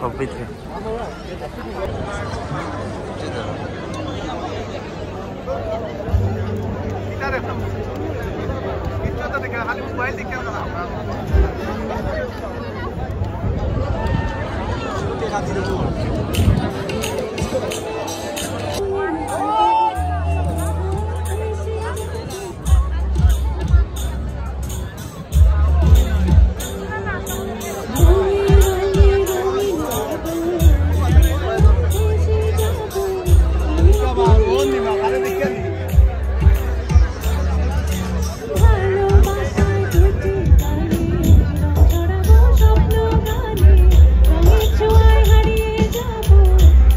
पवित्र मोबाइल देख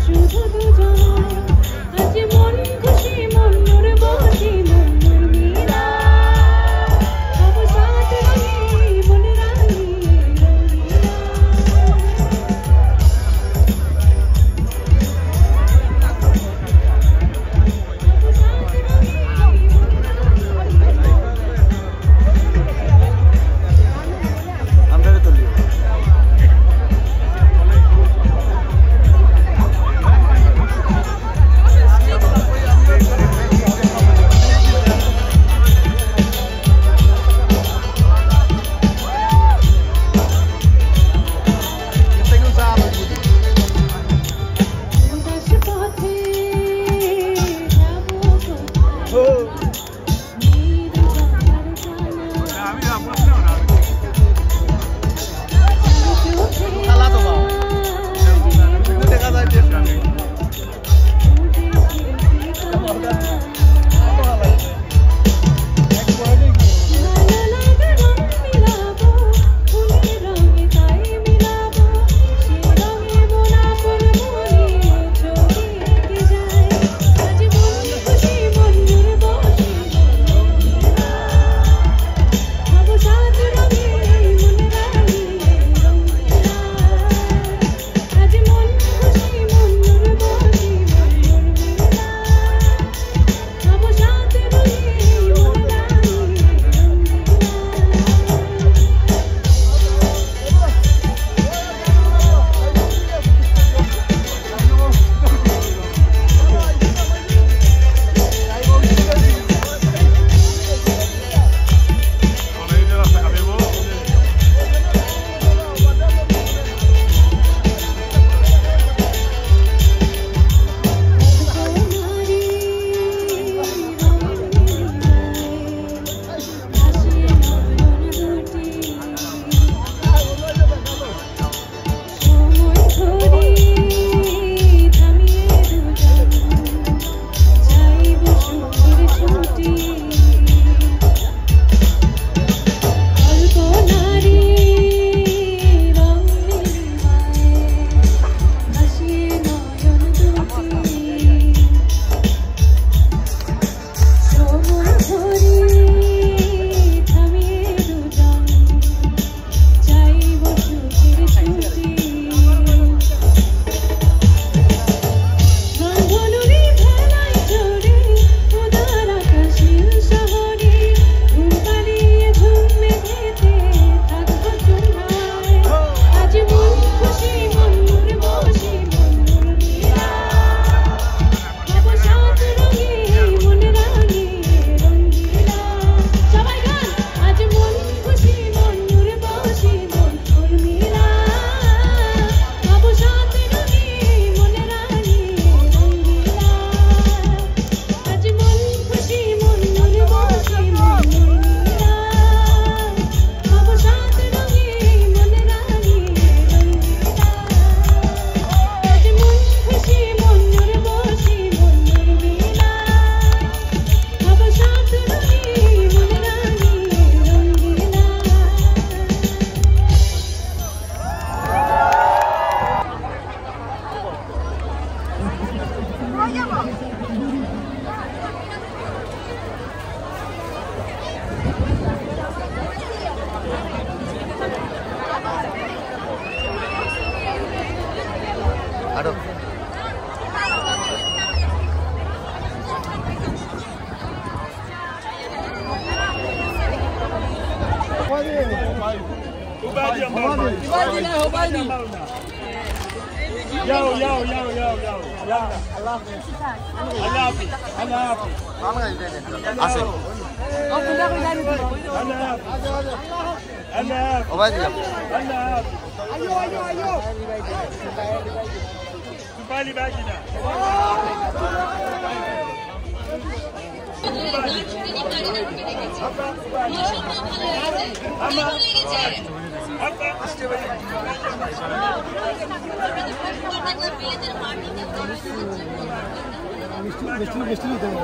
শুধু দুজন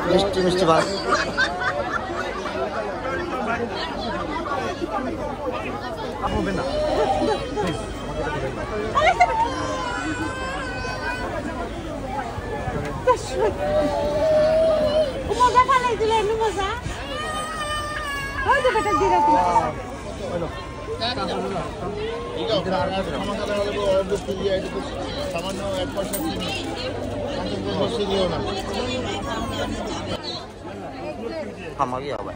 মিষ্টি মাছ হবে না মজা খালাই দিলে এমনি মজা ওই তো বেটা দিয়ে রাখি সামান্য 1% আমাকে হবে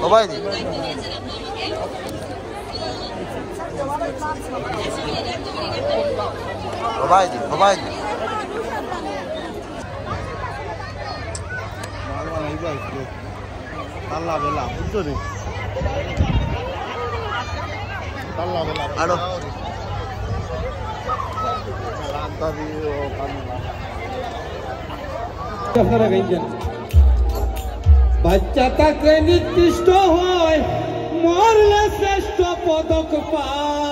বাবাই দি বাবাই দি তাল্লা বেলা বুঝছো রে তাল্লা বেলা আরো রান্তা দিও কান্না আপনারা গাইছেন বাচ্চা তাকে নির্দিষ্ট হয় মরলে শ্রেষ্ঠ পদক পায়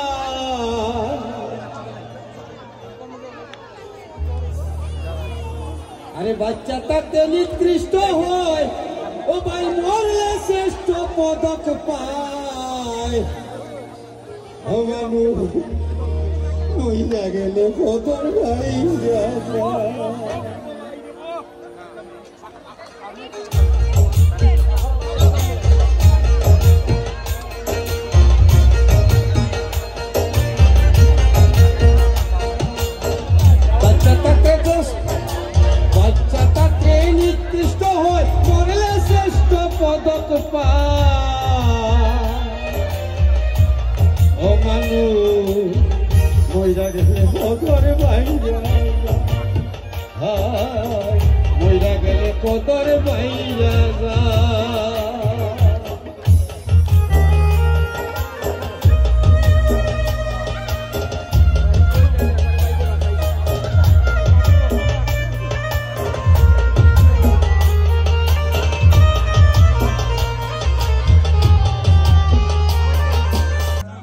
আরে বাচ্চা তাকে নির্দিষ্ট হয় ও ভাই মরলে শ্রেষ্ঠ পদক পায় ও মানুষ ওই গেলে পদর ভাই বাচ্চা তাকে নির্দিষ্ট হয় মরলে শ্রেষ্ঠ পদক পায় ও মানুষ মইরা গেলে কদর বাইরা মইরা গেলে কদর বাইরা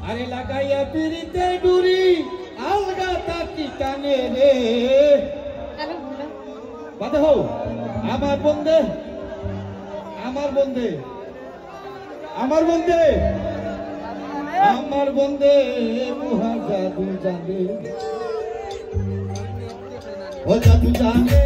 আরে লাগাইয়া পিড়িতে ডুরি আলগা তাকি টানে রে বাদে হো আমার বন্ধে আমার বন্ধে আমার বন্ধে আমার বন্ধে মুহা জাদু জানে ও জাদু জানে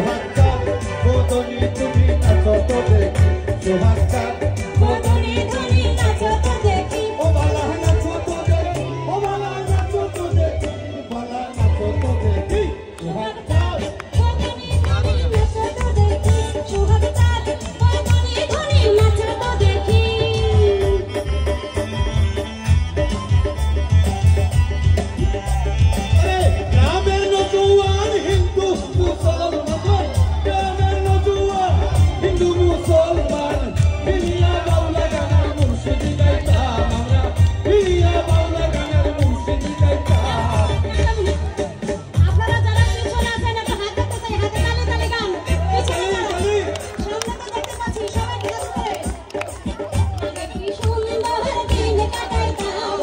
সোহাগটার বদনি তুমি নাচো তো দেখি সোহাগটার বদনি ধনি নাচো তো দেখি ও বালা নাচো তো দেখি ও বালা নাচো তো দেখি বালা নাচো তো দেখি সোহাগটার বদনি ধনি নাচো তো দেখি সোহাগটার বদনি ধনি নাচো তো দেখি গ্রামের নজওয়ান হিন্দু মুসলমান গ্রামের নজওয়ান হিন্দু মুসলমান হিলিয়া বাউলা গানের মুর্শিদি গাইতাম আমরা হিলিয়া বাউলা গানের মুর্শিদি গাইতাম আপনারা যারা পিছনে আছেন একটা হাত করতে চাই হাতে তালে তালে গান পিছনে না সামনে তো দেখতে পাচ্ছি সবাই ঠিক আছে আগে কি সুন্দর দিন কাটাইতাম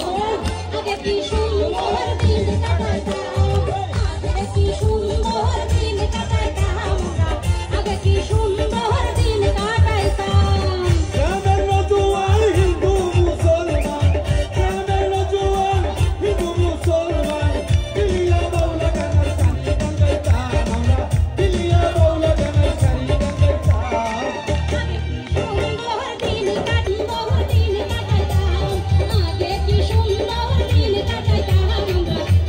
আগে কি সুন্দর দিন কাটাইতাম আগে কি সুন্দর দিন কাটাইতাম আগে কি সুন্দর দিন কাটাইতাম গ্রামের নজওয়ান হিন্দু মুসলমান গ্রামের নজওয়ান হিন্দু মুসলমান হিলিয়া বাউলা গানের সারি গান গাইতাম আমরা হিলিয়া বাউলা গানের সারি গান গাইতাম আগে কি সুন্দর দিন কাটাইতাম আগে কি সুন্দর দিন কাটাইতাম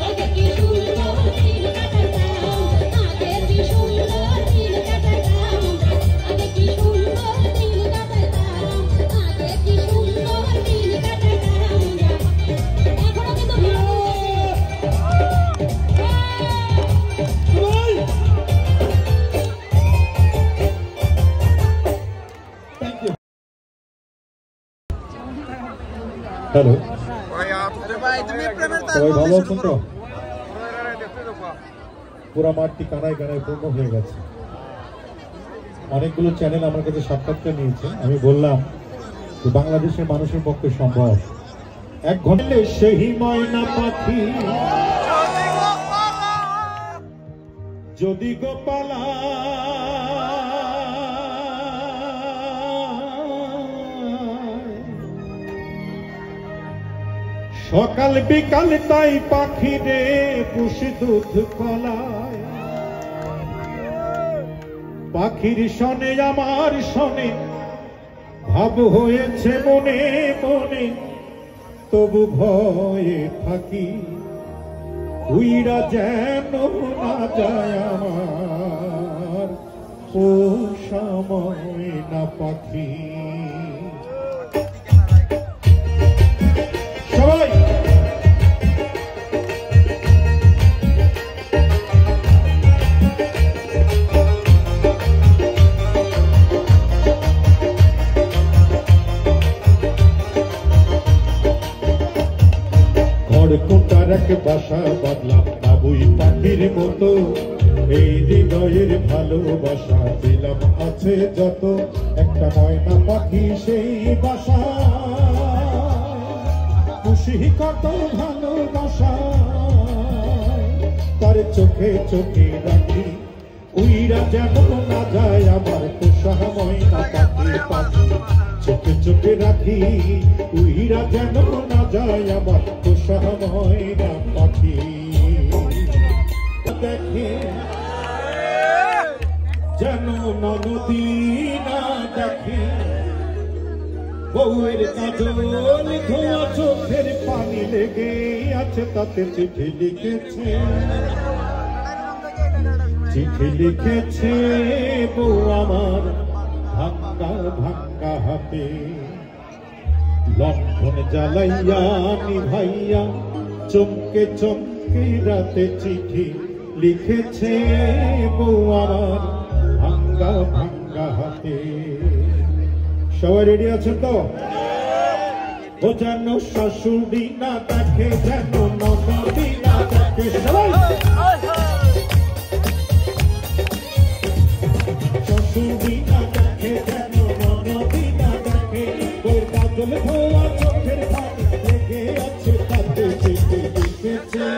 আগে কি সুন্দর দিন কাটাইতাম আগে কি সুন্দর দিন কাটাইতাম আগে কি সুন্দর দিন কাটাইতাম আগে কি সুন্দর দিন কাটাইতাম এখনো কিন্তু হ্যালো ভাই তুমি প্রেমের সবাই ভালো আছেন তো? পুরা মাঠটি কানায় কানায় পূর্ণ হয়ে গেছে। অনেকগুলো চ্যানেল আমার কাছে সাক্ষাৎকার নিয়েছে। আমি বললাম যে বাংলাদেশের মানুষের পক্ষে সম্ভব। 1 ঘন্টা সেই ময়না পাখি যদি গোপালা সকাল বিকাল তাই পাখি রে পুষি দুধ কলায় পাখির শনে আমার শনে ভাব হয়েছে মনে মনে তবু ভয়ে থাকি উইরা যেন না যায় আমার ও সময় না পাখি সবাই কোটার এক বাসা বাঁধলাম বাবুই পাখির মতো এই হৃদয়ের ভালোবাসা দিলাম আছে যত একটা ময়না পাখি সেই বাসা খুশি কত ভালোবাসা তার চোখে চোখে রাখি উইরা যেমন না যায় আমার পোষা ময়না পাখি পাখি চোখে চোখে রাখি উইরা যেমন না যায় আমার পোষা ময়না পাখি দেখে যেন নদী না দেখে বউয়ের কাজল ধোয়া চোখের পানি লেগে আছে তাতে চিঠি লিখেছে বউ আমার ভাঙ্গা ভাঙ্গা হাতে লণ্ঠন জ্বালাইয়া নিভাইয়া চমকে চমকে রাতে চিঠি লিখেছে বউ আমার ভাঙ্গা ভাঙ্গা হাতে সবাই রেডি আছেন তো ও যেন শাশুড়ি না দেখে যেন ননদি না দেখে সবাই শাশুড়ি না দেখে যেন ননদি না দেখে ওর কাজল ধোয়া চোখের পানি লেগে আছে তাতে চিঠি লিখেছে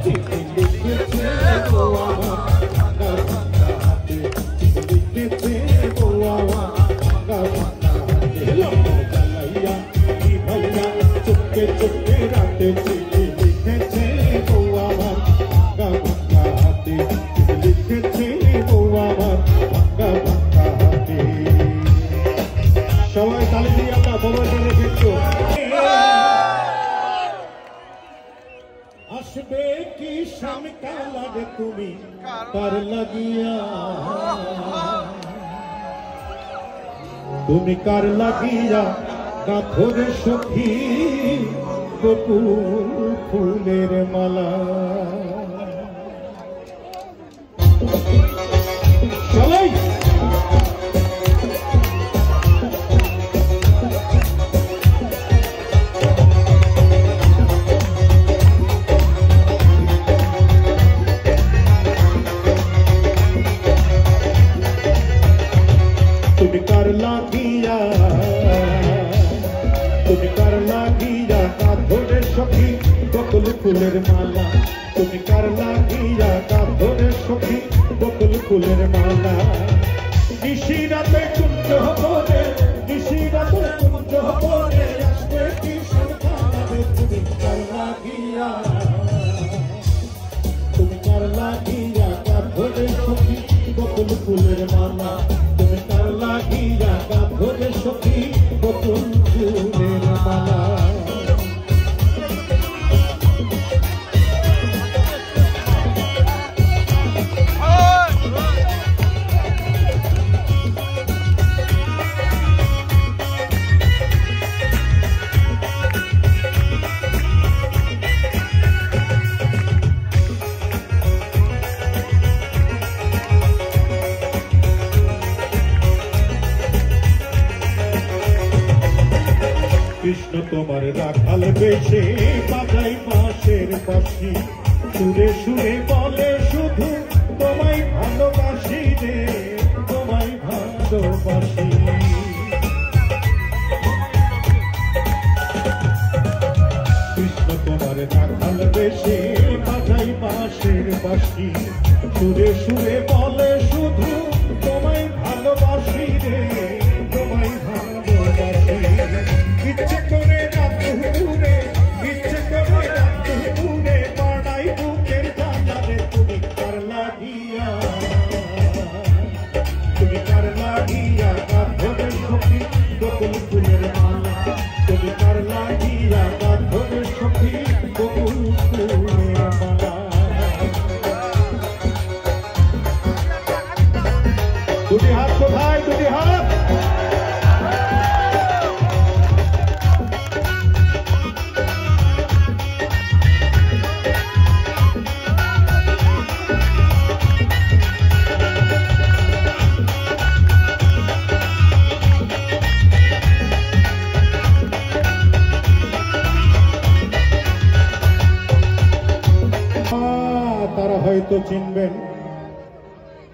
চিঠি লিখেছে বউ আমার ভাঙ্গা ভাঙ্গা হাতে চিঠি লিখেছে বউ আমার ভাঙ্গা ভাঙ্গা হাতে জ্বালাইয়া ভাইয়া চুপকে চুপকে রাতে চিঠি লিখেছে বউ আমার ভাঙ্গা ভাঙ্গা হাতে চিঠি লিখেছে বউ আমার কি শামটা লাগে তুমি কার লাগিয়া তুমি কার লাগিয়া গাথরে সখী বকুল ফুলের মালা চলাই তুমি কার লাগিয়া গাথরে সখী বকুল ফুলের মালা তুমি কার লাগিয়া গাথরে সখী বকুল ফুলের মালা নিশিরাতে কুঞ্জ হবনে আসবে কি সন্তানে তুমি কার লাগিয়া গাথরে সখী বকুল ফুলের মালা তুমি কার লাগিয়া গাথরে সখী বকুল ফুলের মালা কৃষ্ণ তোমার রাখাল বেশে বাজাই মাসের বাঁশি সুরে সুরে বলে শুধু তোমায় ভালোবাসি রে তোমায় ভালোবাসি কৃষ্ণ তোমার রাখাল বেশে বাজাই মাসের বাঁশি সুরে সুরে বলে শুধু তোমায় ভালোবাসি রে তোমায় ভালোবাসি ইচ্ছে করে রাতুরে পাড়াই বুকের জানালে তুমি কার লাগিয়া গাথরে সখী বকুল ফুলের মালা তুমি কার লাগিয়া গাথরে সখী বকুল ফুলের মালা দুটি হাত কোথায় দুটি হাত তারা হয়তো চিনবেন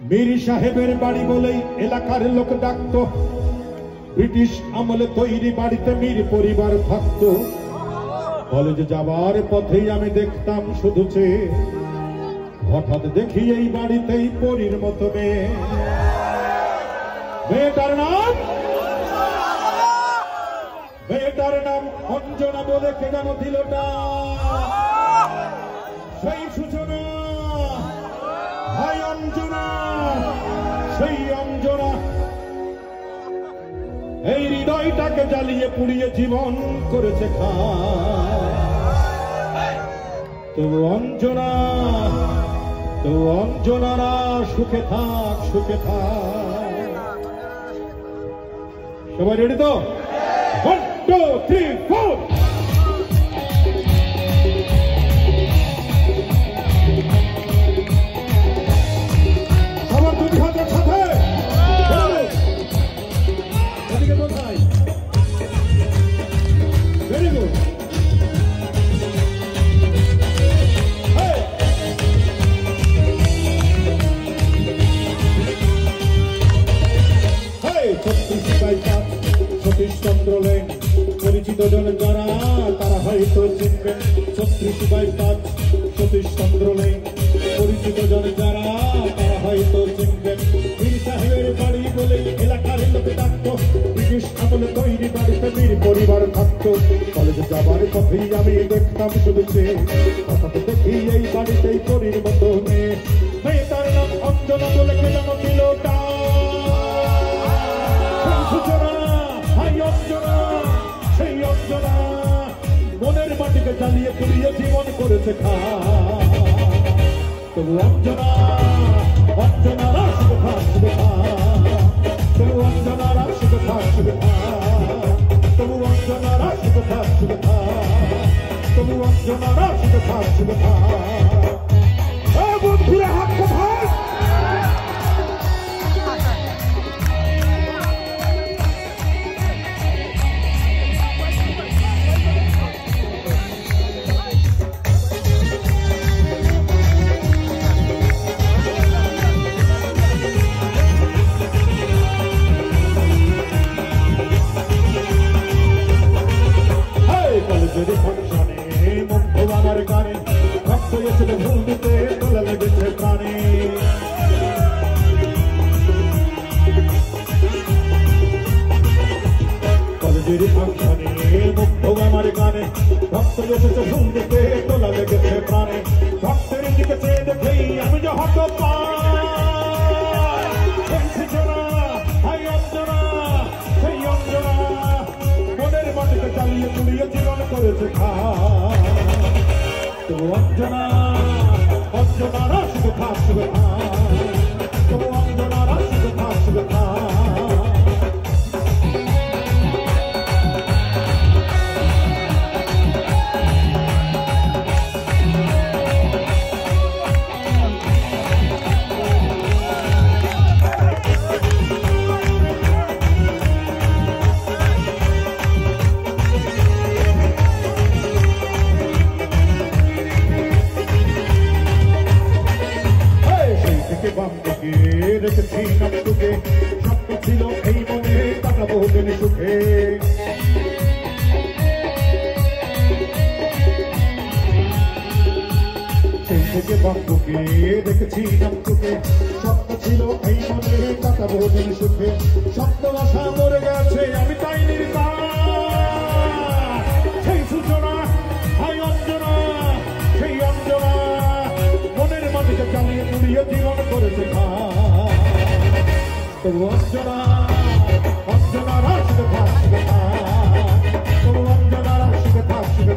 মীর সাহেবের বাড়ি বলেই এলাকার লোক ডাকতো ব্রিটিশ আমলে তৈরি বাড়িতে মীর পরিবার থাকতো কলেজে যাবার পথেই আমি দেখতাম শুধু চেয়ে হঠাৎ দেখি এই বাড়িতেই পরীর মতো মেয়েটার নাম অঞ্জনা বলে কে যেন দিলটা সেই সূচনা হাই অঞ্জনা সেই অঞ্জনা এই হৃদয়টাকে জ্বালিয়ে পুড়িয়ে জীবন করেছে তো অঞ্জনারা সুখে থাক সবাই রেডি তো 1 2 3 4 পরিচিত জন যারা তারা হয়তো চিনবেন 36/5 সতীশ চন্দ্র লেন পরিচিত জন যারা তারা হয়তো চিনবেন মীর সাহেবের বাড়ি বলে এলাকার লোক ডাকতো ব্রিটিশ আমলে তৈরি বাড়িতে মীর পরিবার থাকতো কলেজে যাবার পথেই আমি দেখতাম শুধু হঠাৎ দেখি এই বাড়িতেই পরীর মতো মেয়েটার নাম অঞ্জনা বলে কে যেন দিলটা সেই অঞ্জনা মনের মাটিকে জ্বালিয়ে পুড়িয়ে জীবন করেছে তবু অঞ্জনা অঞ্জনারা শুধু থাক শুধু থাক তবু অঞ্জনারা শুধু থাক শুধু থাক তবু অঞ্জনারা শুধু থাক শুধু থাক তবু অঞ্জনারা শুধু থাক শুধু থাক বন্ধুরা হাত কোথায় কলেজের ফাংশনে মুগ্ধ আমার গানে ভক্ত এসে ভুল দিতে তোলা লেগেছে প্রাণে কলেজের ফাংশনে মুগ্ধ আমার গানে ভক্ত এসেছে ভুল দিতে তোলা লেগেছে প্রাণে ভক্তের দিকে চেয়ে দেখেই আমি যে হত চালিয়ে পুড়িয়ে জীবন করেছে তবু অঞ্জনা অঞ্জনারা শুধু থাক শুধু তবু অঞ্জনারা শুধু থাক শুধু দেখেছি নাম সুখে স্বপ্ন ছিল এই মনে কাটাবো দিন সুখে সেই থেকে বন্ধুকে দেখেছি নাম সুখে স্বপ্ন ছিল এই মনে কাটাবো দিন সুখে স্বপ্ন আশা মরে গেছে আমি তাই নির্বাণ সেই সূচনা হাই অঞ্জনা সেই অঞ্জনা মনের মাটিকে চালিয়ে পুড়িয়ে জীবন করেছে তবু অঞ্জনা অঞ্জনারা শুধু থাক শুধু তবু অঞ্জনারা শুধু থাক শুধু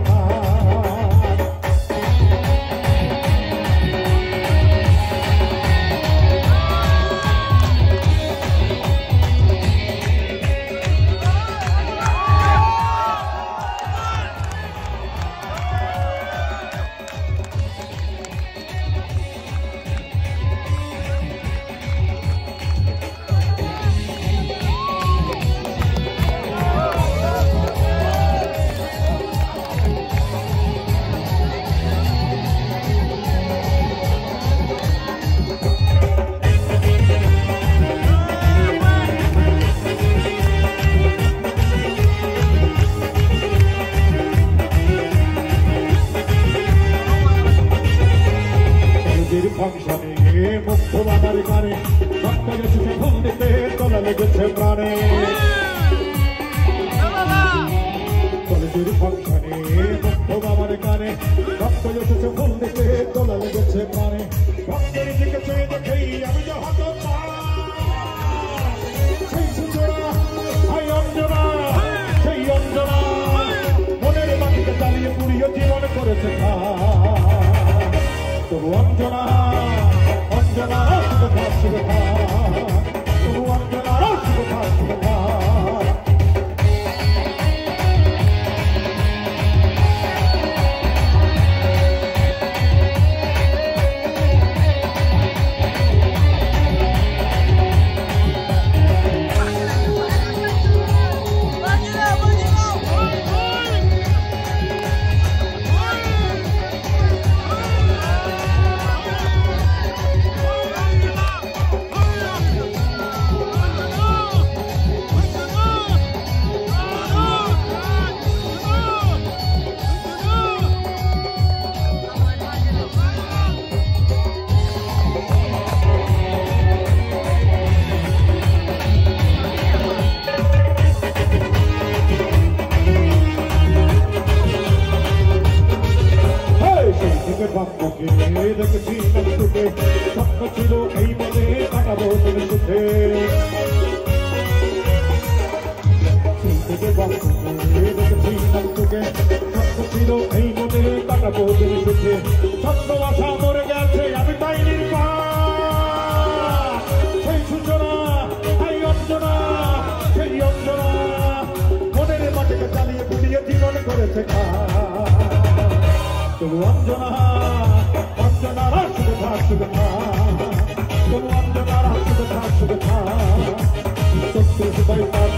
ফাংশনে মুগ্ধ আমার গানে ভক্ত এসেছে ভুল দিতে তোলা লেগেছে প্রাণে কলেজের ফাংশনে মুগ্ধ আমার গানে ভক্ত এসেছে ভুল দিতে তোলা লেগেছে প্রাণে ভক্তের দিকে চেয়ে দেখেই আমি যে হত সেই সূচনা হাই অঞ্জনা সেই অঞ্জনা মনের মাটিকে চালিয়ে পুড়িয়ে জীবন করেছে তবু অঞ্জনা অঞ্জনারা শুধু থাক শুধু তবু অঞ্জনারা শুধু থাক শুধু অঞ্জনা অঞ্জনা সুখা সুখা তবু অঞ্জনা সুখা সুখা 36 বাইপাস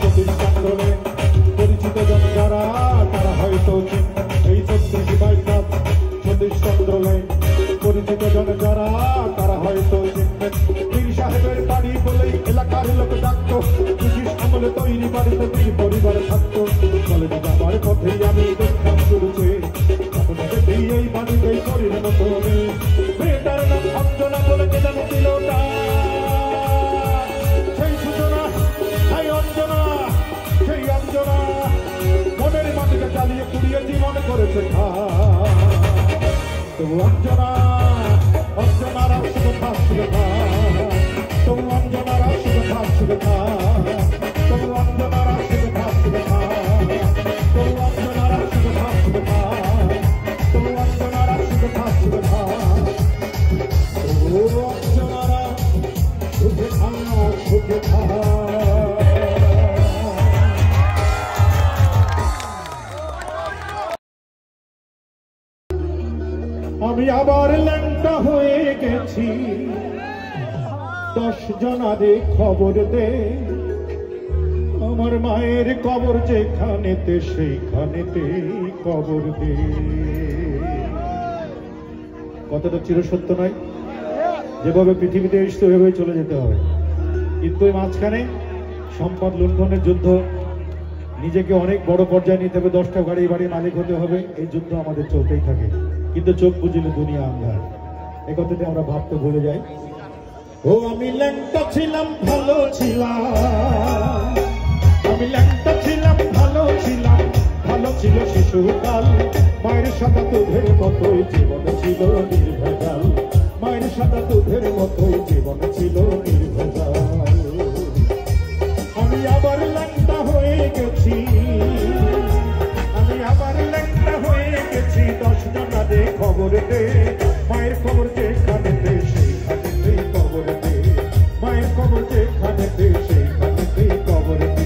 24 চন্দ্রলে পরিচিত জন যারা তারা হয়তো এই 36 বাইপাস 24 চন্দ্রলে পরিচিত জন যারা তারা হয়তো চিনবেন পীর সাহেবের বাড়ি বলেই এলাকার লোক ডাকতো ব্রিটিশ আমলে তৈরি বাড়িতে পীর পরিবার থাকতো কলেজ যাবার পথেই আমি দেখতাম শুরুতে আপনাদের এই বাড়িতেই শরীর মতো মেয়েটার নাম অঞ্জনা বলে কে জানো ছিল সেই সূচনা সেই অঞ্জনা সেই অঞ্জনা মনের মাটিকে চালিয়ে পুড়িয়ে জীবন করেছে তবু অঞ্জনা অঞ্জনার সুখা সুখা তবু অঞ্জনার সুখা সুখা তবু অঞ্জনার সুখা সুখা তবু অঞ্জনার সুখা সুখা তবু অঞ্জনার সুখা সুখা তবু অঞ্জনার সুখা সুখা আমি আবার ল্যাংটা হয়ে গেছি 10 জনারে খবর দে আমার মায়ের কবর যেখানেতে সেইখানেতে কবর দে কথাটা চিরসত্য নয় যেভাবে পৃথিবীতে এসতে ওইভাবে চলে যেতে হবে কিন্তু এই মাঝখানে সম্পদ লুণ্ঠনের যুদ্ধ নিজেকে অনেক বড় পর্যায়ে নিতে হবে 10টা বাড়ির মালিক হতে হবে এই যুদ্ধ আমাদের চলতেই থাকে কিন্তু চোখ বুঝলে দুনিয়া আন্ধার এই কথাটি আমরা ভাবতে ভুলে যাই ও আমি ল্যাংটা ছিলাম ভালো ছিলাম আমি ল্যাংটা ছিলাম ভালো ছিল শিশুকাল মায়ের সাদা দুধের মতোই জীবন ছিল নির্ভেজাল মায়ের সাদা দুধের মতোই জীবন ছিল নির্ভেজাল আমি আবার ল্যাংটা হয়ে গেছি আমি আবার ল্যাংটা হয়ে গেছি 10 জনারে খবর দে মায়ের খবর যেখানেতে সেইখানেতে কবর দে মায়ের খবর যেখানেতে সেইখানেতে কবর দে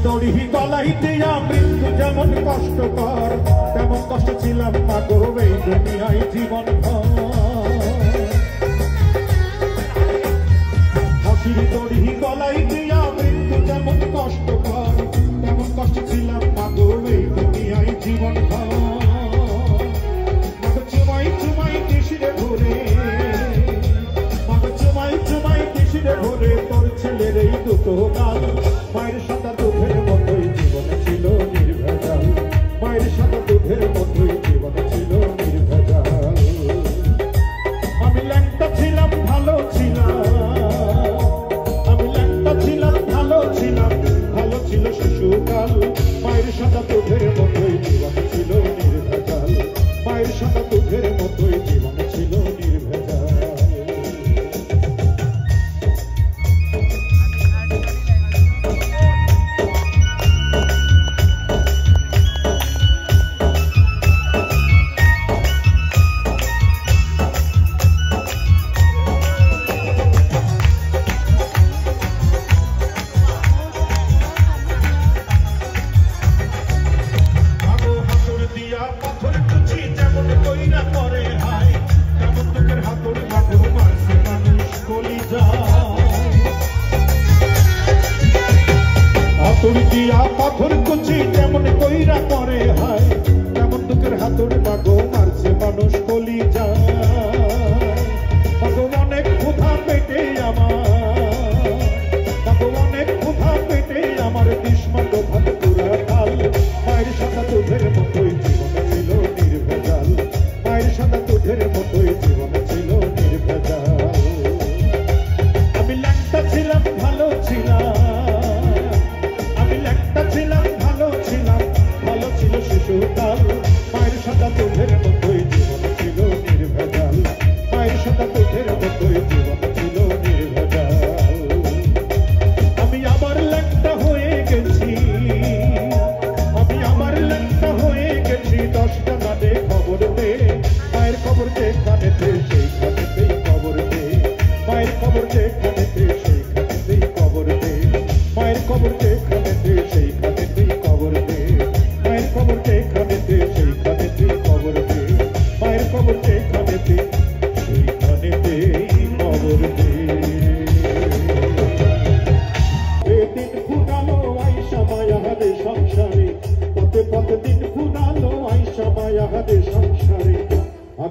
দড়ি গলাই দিয়া মৃত্যু যেমন কষ্টকর তেমন কষ্ট ছিলাম না গো এই দুনিয়ায় জীবন হাসির দড়ি গলাই দিয়া মৃত্যু যেমন কষ্টকর তেমন কষ্ট ছিলাম না গো এই দুনিয়ায় জীবন চুমাই চুমাই কিসিরে ঘুরে চুমাই চুমাই কিসিরে ঘুরে তোর ছেলের এই দুটো গাল মায়ের সাদা দুধের মতোই জীবন ছিল নির্ভেজাল মায়ের সাদা দুধের মতোই জীবন ছিল নির্ভেজাল আমি ল্যাংটা ছিলাম ভালো ছিলাম আমি ল্যাংটা ছিলাম ভালো ছিল শিশুকাল মায়ের সাদা দুধের মতোই জীবন ছিল নির্ভেজাল মায়ের সাদা দুধের মতোই জীবন ছিল নির্ভেজাল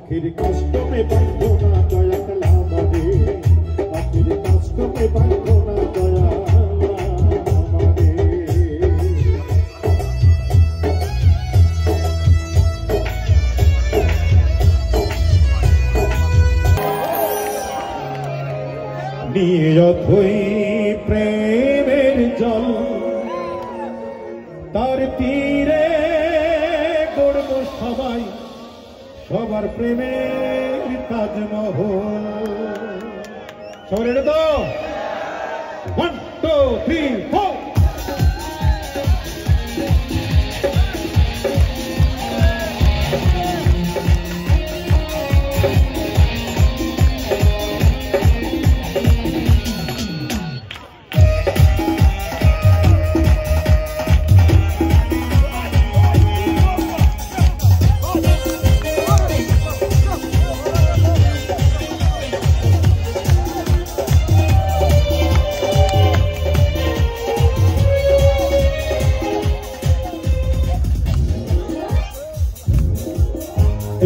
পাখির কষ্টমে বাঁধো না দয়া কালামারে পাখির কষ্টমে বাঁধো না দয়া কালামারে নিরথই প্রেমের জল তার তীরে গড়ব সবাই সবার প্রেমের তাজমহল সবার তো 1 2 3 4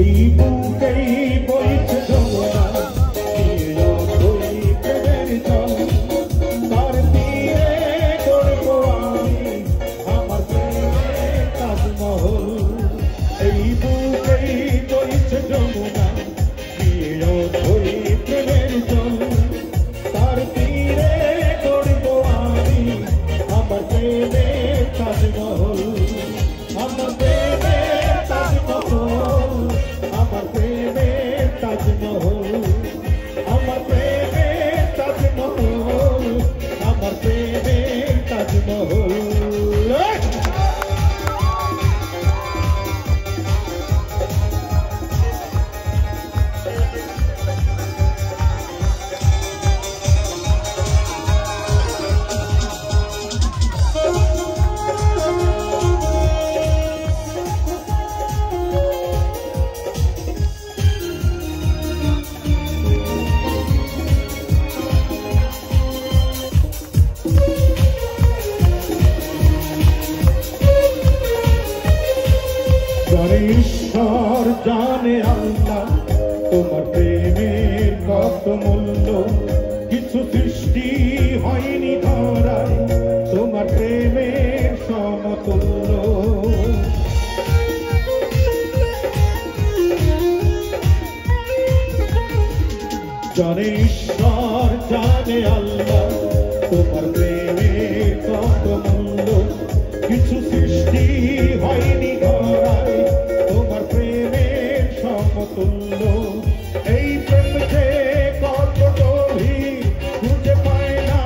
এই বুকেই বইছে যমুনা নিরথই প্রেমের জল তার তীরে গড়ব আমি আমার প্রেমের তাজমহল এই বুকেই বইছে যমুনা নিরথই প্রেমের জল তার তীরে গড়ব আমি আমার প্রেমের তাজমহল আমার প্রেমের তাজমহল আমার প্রেমের তাজমহল আমার প্রেমের তাজমহল আমার প্রেমের তাজমহল ঈশ্বর জানে আল্লাহ তোমার প্রেমের কত মূল্য কিছু সৃষ্টি হয়নি ধরায় তোমার প্রেমের সমতুল্য জানে ঈশ্বর জানে আল্লাহ তোমার প্রেমের কত মূল্য কিছু সৃষ্টি হয়নি ধরায় তোমার প্রেমের সমতুল্য এই প্রেম যে কত গভীর খুঁজে পায় না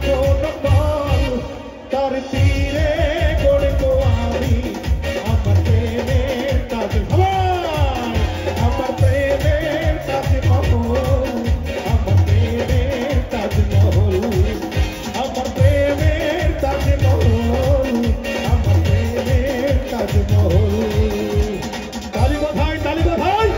কোন ফল তার তীরে গড়ব আমি আমার প্রেমের তাজমহল আমার প্রেমের তাজমহল আমার প্রেমের তাজমহল আমার প্রেমের তাজমহল আমার প্রেমের তাজমহল তালি কোথায় তালি কোথায়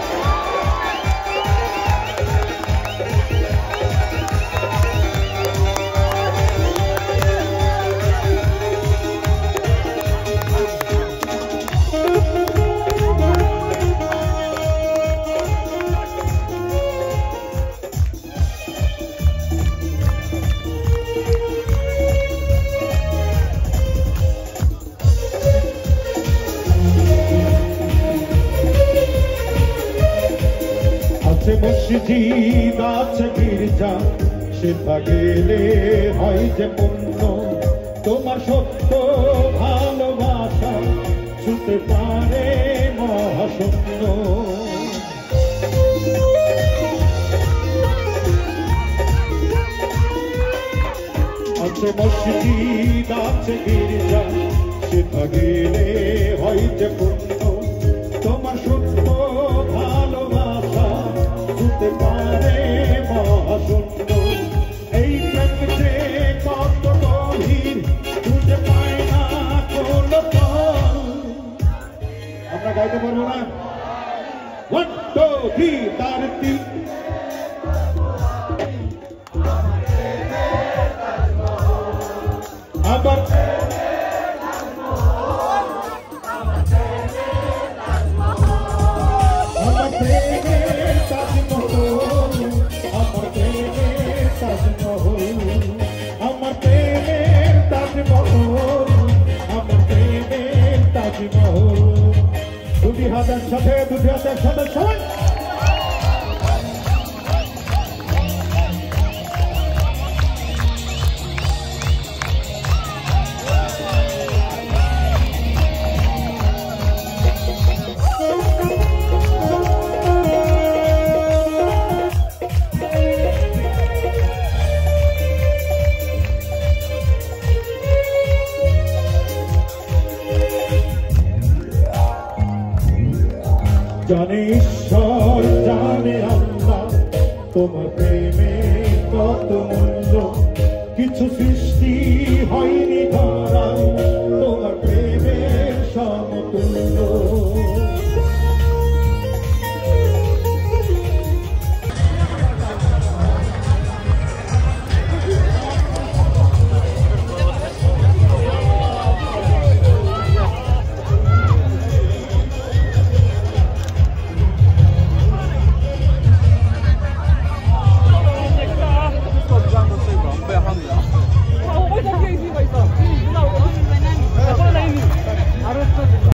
আছে মসজিদ আছে গির্জা সেটা গেলে হয় যে পুণ্য তোমার সত্য ভালোবাসা ছুতে পারে মহাশূন্য আছে মসজিদ আছে গির্জা সেটা গেলে হয় যে পুণ্য তোমার সত্য ভালোবাসা ছুতে পারে মহাশূন্য এই প্রেম যে কত গভীর খুঁজে পায় না কোন ফল আমরা গাইতে পারবো না 1 2 3 তার তিন আবার আমার প্রেমের হাসি মহল দুটি হাতের সাথে সবাই জানে ঈশ্বর জানে আল্লাহ তোমার প্রেমে কত মূল্য কিছু সৃষ্টি